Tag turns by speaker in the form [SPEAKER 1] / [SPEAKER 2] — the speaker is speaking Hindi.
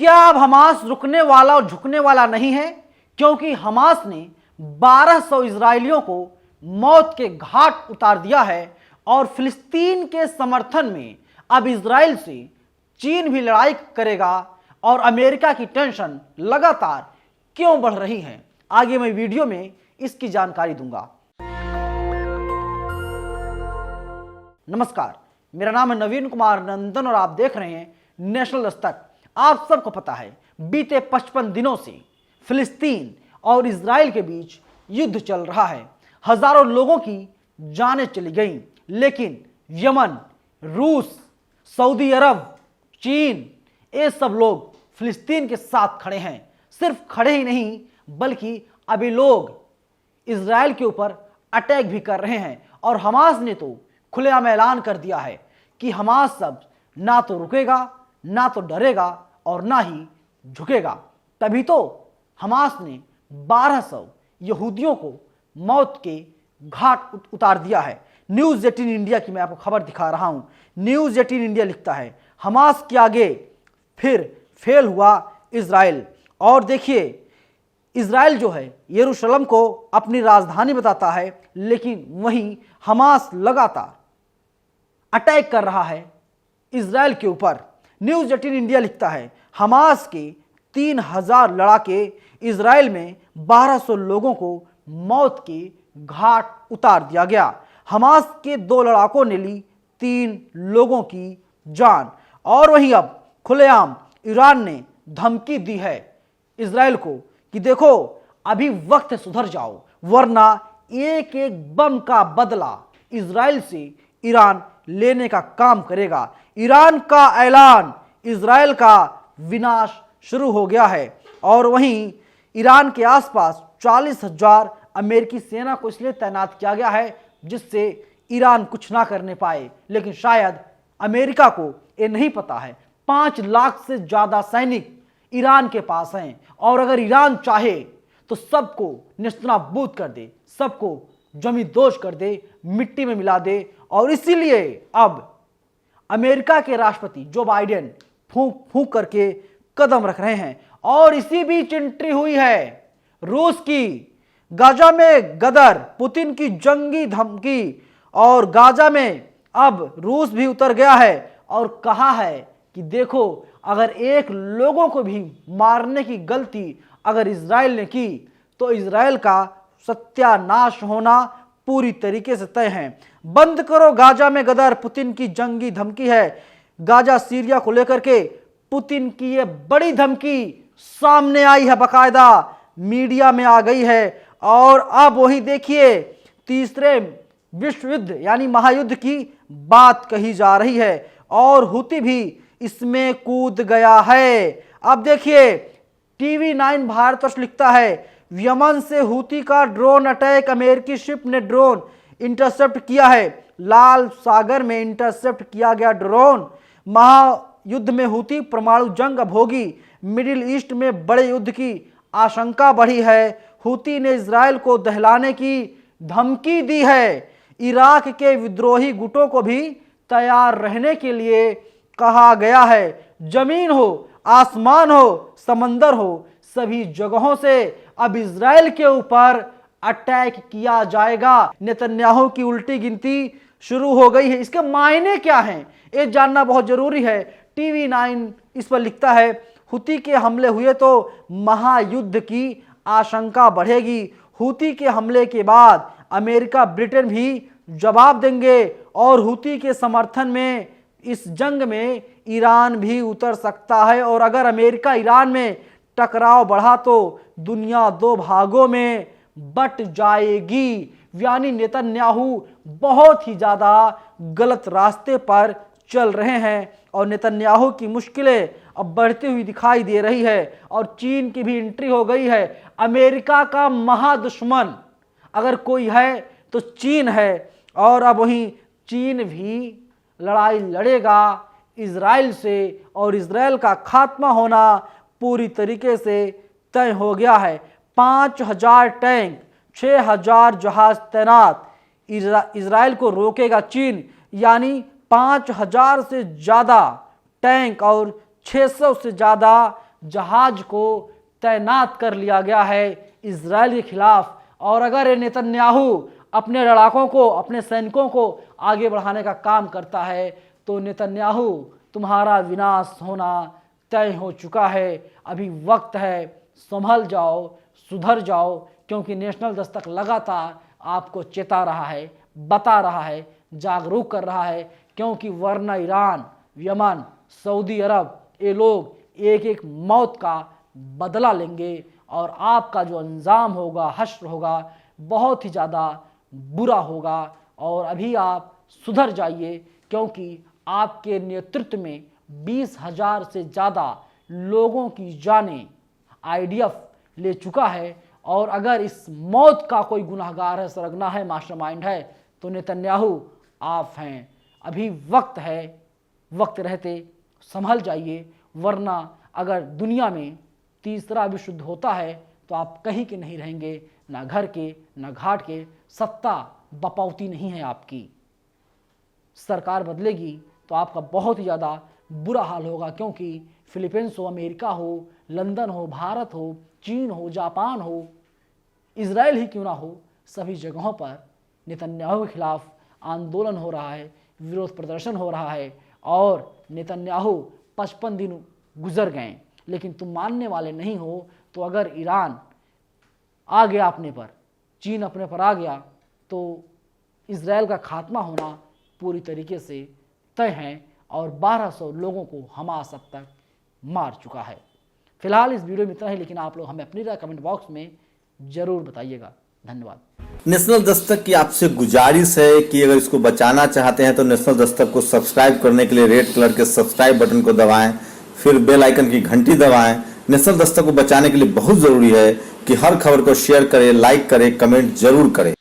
[SPEAKER 1] क्या अब हमास रुकने वाला और झुकने वाला नहीं है? क्योंकि हमास ने 1200 इजरायलियों को मौत के घाट उतार दिया है और फिलिस्तीन के समर्थन में अब इजराइल से चीन भी लड़ाई करेगा और अमेरिका की टेंशन लगातार क्यों बढ़ रही है, आगे मैं वीडियो में इसकी जानकारी दूंगा। नमस्कार, मेरा नाम है नवीन कुमार नंदन और आप देख रहे हैं नेशनल दस्तक। आप सबको पता है बीते 55 दिनों से फिलिस्तीन और इजराइल के बीच युद्ध चल रहा है। हजारों लोगों की जानें चली गईं, लेकिन यमन, रूस, सऊदी अरब, चीन, ये सब लोग फिलिस्तीन के साथ खड़े हैं। सिर्फ खड़े ही नहीं बल्कि अभी लोग इजराइल के ऊपर अटैक भी कर रहे हैं और हमास ने तो खुलेआम ऐलान कर दिया है कि हमास सब ना तो रुकेगा, ना तो डरेगा और ना ही झुकेगा। तभी तो हमास ने 1200 यहूदियों को मौत के घाट उतार दिया है। न्यूज़ 18 इंडिया की मैं आपको खबर दिखा रहा हूं। न्यूज़ 18 इंडिया लिखता है हमास के आगे फिर फेल हुआ इजराइल। और देखिए, इजराइल जो है यरूशलेम को अपनी राजधानी बताता है, लेकिन वहीं हमास लगातार अटैक कर रहा है इजराइल के ऊपर। न्यूज़ 18 इंडिया लिखता है हमास के 3000 लड़ाके इजराइल में 1200 लोगों को मौत के घाट उतार दिया गया। हमास के 2 लड़ाकों ने ली 3 लोगों की जान। और वहीं अब खुलेआम ईरान ने धमकी दी है इजराइल को कि देखो, अभी वक्त है, सुधर जाओ, वरना एक एक बम का बदला इजराइल से ईरान लेने का काम करेगा। ईरान का ऐलान, इजराइल का विनाश शुरू हो गया है। और वहीं ईरान के आसपास 40,000 अमेरिकी सेना को इसलिए तैनात किया गया है जिससे ईरान कुछ ना करने पाए। लेकिन शायद अमेरिका को ये नहीं पता है 5 लाख से ज्यादा सैनिक ईरान के पास हैं और अगर ईरान चाहे तो सबको नेस्तनाबूद कर दे, सबको जमी दोष कर दे, मिट्टी में मिला दे। और इसीलिए अब अमेरिका के राष्ट्रपति जो बाइडेन फूंक फूंक करके कदम रख रहे हैं। और इसी बीच एंट्री हुई है रूस की। गाजा में गदर, पुतिन की जंगी धमकी। और गाजा में अब रूस भी उतर गया है और कहा है कि देखो, अगर एक लोगों को भी मारने की गलती अगर इजराइल ने की तो इजराइल का सत्यानाश होना पूरी तरीके से तय है। बंद करो गाजा में गदर, पुतिन की जंगी धमकी है। गाजा सीरिया को लेकर के पुतिन की ये बड़ी धमकी सामने आई है, बकायदा मीडिया में आ गई है। और अब वही देखिए, तीसरे विश्व युद्ध यानी महायुद्ध की बात कही जा रही है और हुती भी इसमें कूद गया है। अब देखिए, टीवी 9 भारतवर्ष लिखता है यमन से हुती का ड्रोन अटैक, अमेरिकी शिप ने ड्रोन इंटरसेप्ट किया है। लाल सागर में इंटरसेप्ट किया गया ड्रोन। महायुद्ध में हुती परमाणु जंग अब होगी। मिडिल ईस्ट में बड़े युद्ध की आशंका बढ़ी है। हुती ने इजराइल को दहलाने की धमकी दी है। इराक के विद्रोही गुटों को भी तैयार रहने के लिए कहा गया है। जमीन हो, आसमान हो, समंदर हो, सभी जगहों से अब इजराइल के ऊपर अटैक किया जाएगा। नेतन्याहू की उल्टी गिनती शुरू हो गई है। इसके मायने क्या हैं, ये जानना बहुत जरूरी है। टीवी 9 इस पर लिखता है हुती के हमले हुए तो महायुद्ध की आशंका बढ़ेगी। हुती के हमले के बाद अमेरिका, ब्रिटेन भी जवाब देंगे और हुती के समर्थन में इस जंग में ईरान भी उतर सकता है। और अगर अमेरिका ईरान में टकराव बढ़ा तो दुनिया 2 भागों में बट जाएगी। यानी नेतन्याहू बहुत ही ज्यादा गलत रास्ते पर चल रहे हैं और नेतन्याहू की मुश्किलें अब बढ़ती हुई दिखाई दे रही है। और चीन की भी एंट्री हो गई है। अमेरिका का महादुश्मन अगर कोई है तो चीन है और अब वहीं चीन भी लड़ाई लड़ेगा इजराइल से और इजराइल का खात्मा होना पूरी तरीके से तय हो गया है। 5000 टैंक, 6000 जहाज तैनात, इजराइल को रोकेगा चीन। यानी 5000 से ज़्यादा टैंक और 600 से ज़्यादा जहाज को तैनात कर लिया गया है इजराइल के खिलाफ। और अगर ये नेतन्याहू अपने लड़ाकों को, अपने सैनिकों को आगे बढ़ाने का काम करता है तो नेतन्याहू तुम्हारा विनाश होना तय हो चुका है। अभी वक्त है, संभल जाओ, सुधर जाओ, क्योंकि नेशनल दस्तक लगातार आपको चेता रहा है, बता रहा है, जागरूक कर रहा है, क्योंकि वरना ईरान, यमन, सऊदी अरब ये लोग एक एक मौत का बदला लेंगे और आपका जो अंजाम होगा, हश्र होगा, बहुत ही ज़्यादा बुरा होगा। और अभी आप सुधर जाइए, क्योंकि आपके नेतृत्व में 20,000 से ज़्यादा लोगों की जानें आईडीएफ ले चुका है। और अगर इस मौत का कोई गुनहगार है, सरगना है, मास्टरमाइंड है, तो नेतन्याहू आप हैं। अभी वक्त है, वक्त रहते संभल जाइए, वरना अगर दुनिया में तीसरा विश्व युद्ध होता है तो आप कहीं के नहीं रहेंगे, ना घर के, ना घाट के। सत्ता बपौती नहीं है आपकी। सरकार बदलेगी तो आपका बहुत ही ज़्यादा बुरा हाल होगा, क्योंकि फिलीपींस हो, अमेरिका हो, लंदन हो, भारत हो, चीन हो, जापान हो, इजराइल ही क्यों ना हो, सभी जगहों पर नेतन्याहू के खिलाफ आंदोलन हो रहा है, विरोध प्रदर्शन हो रहा है। और नेतन्याहू 55 दिन गुजर गए, लेकिन तुम मानने वाले नहीं हो। तो अगर ईरान आ गया अपने पर, चीन अपने पर आ गया, तो इजराइल का खात्मा होना पूरी तरीके से तय है। और 1200 लोगों को हमास अब तक मार चुका है। फिलहाल इस वीडियो में इतना ही, लेकिन आप लोग हमें अपनी राय कमेंट बॉक्स में जरूर बताइएगा। धन्यवाद।
[SPEAKER 2] नेशनल दस्तक की आपसे गुजारिश है कि अगर इसको बचाना चाहते हैं तो नेशनल दस्तक को सब्सक्राइब करने के लिए रेड कलर के सब्सक्राइब बटन को दबाएं, फिर बेल आइकन की घंटी दबाएं। नेशनल दस्तक को बचाने के लिए बहुत जरूरी है कि हर खबर को शेयर करें, लाइक करें, कमेंट जरूर करें।